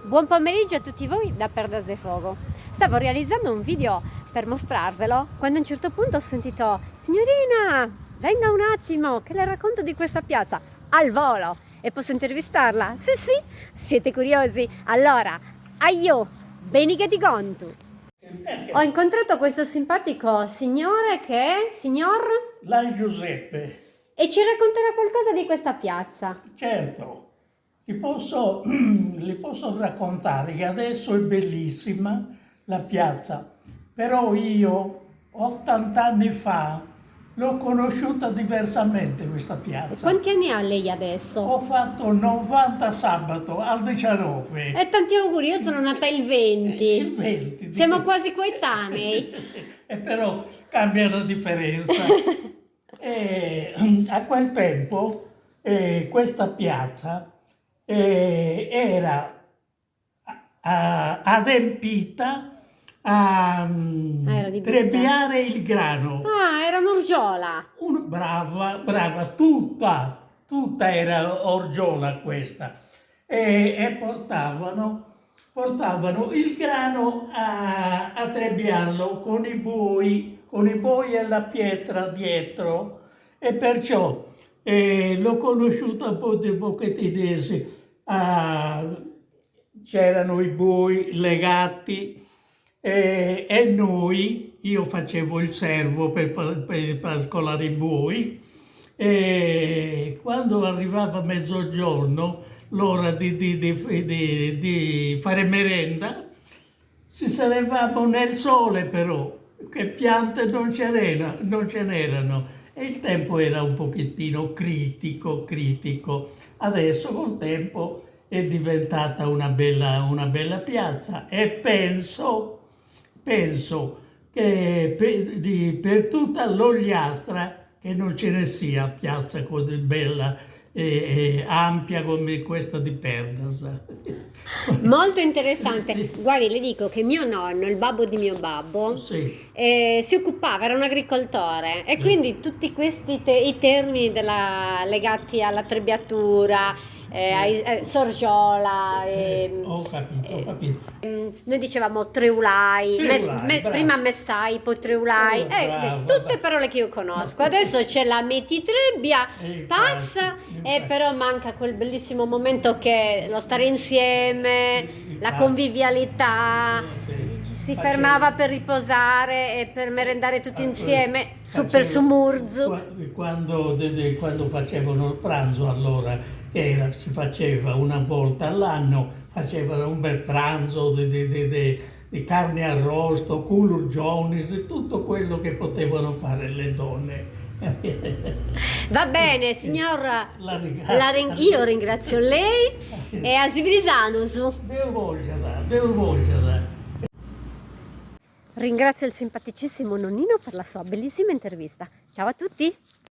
Buon pomeriggio a tutti voi da Perdas de Fogo. Stavo realizzando un video per mostrarvelo quando a un certo punto ho sentito: signorina, venga un attimo che le racconto di questa piazza al volo e posso intervistarla? Sì, sì, siete curiosi? Allora, aio, beni che ti conto. Ho incontrato questo simpatico signore che è signor La Giuseppe, e ci racconterà qualcosa di questa piazza. certo, li posso raccontare che adesso è bellissima la piazza, però io 80 anni fa l'ho conosciuta diversamente questa E piazza. quanti anni ha lei adesso? Ho fatto 90 sabato al 19. E tanti auguri, io sono nata il 20. Il 20. Siamo quasi coetanei. E però cambia la differenza. E, a quel tempo questa piazza era adempita a Era di trebbiare il grano. Ah, era un'urgiola. Brava, brava, tutta era orgiola questa. E portavano il grano a trebbiarlo con i buoi e la pietra dietro. E perciò l'ho conosciuta un po' di pochettino. C'erano i buoi legati e io facevo il servo per pascolare i buoi, e quando arrivava mezzogiorno, l'ora di fare merenda, ci salivamo nel sole però, che piante non ce n'erano. E il tempo era un pochettino critico. Adesso col tempo è diventata una bella piazza e penso che per tutta l'Ogliastra che non ce ne sia piazza così bella e ampia come questa di Perdas. Molto interessante. Guardi, le dico che mio nonno, il babbo di mio babbo, Sì. si occupava, era un agricoltore e quindi tutti questi i termini legati alla trebbiatura, sorgiola, Ho capito. noi dicevamo treulai, Treulai, bravo. prima messai, poi treulai, Brava, tutte brava. parole che io conosco. Adesso c'è la metitrebbia, passa, infatti. però manca quel bellissimo momento che lo stare insieme, la convivialità. Si fermava per riposare e per merendare tutti insieme, super su Murzu. Quando facevano il pranzo, allora, si faceva una volta all'anno, facevano un bel pranzo di carne arrosto, culurgionis e tutto quello che potevano fare le donne. Va bene, signor, ringrazio. io ringrazio lei e a Sivrisanusu. Devo volgere. Ringrazio il simpaticissimo nonnino per la sua bellissima intervista. Ciao a tutti!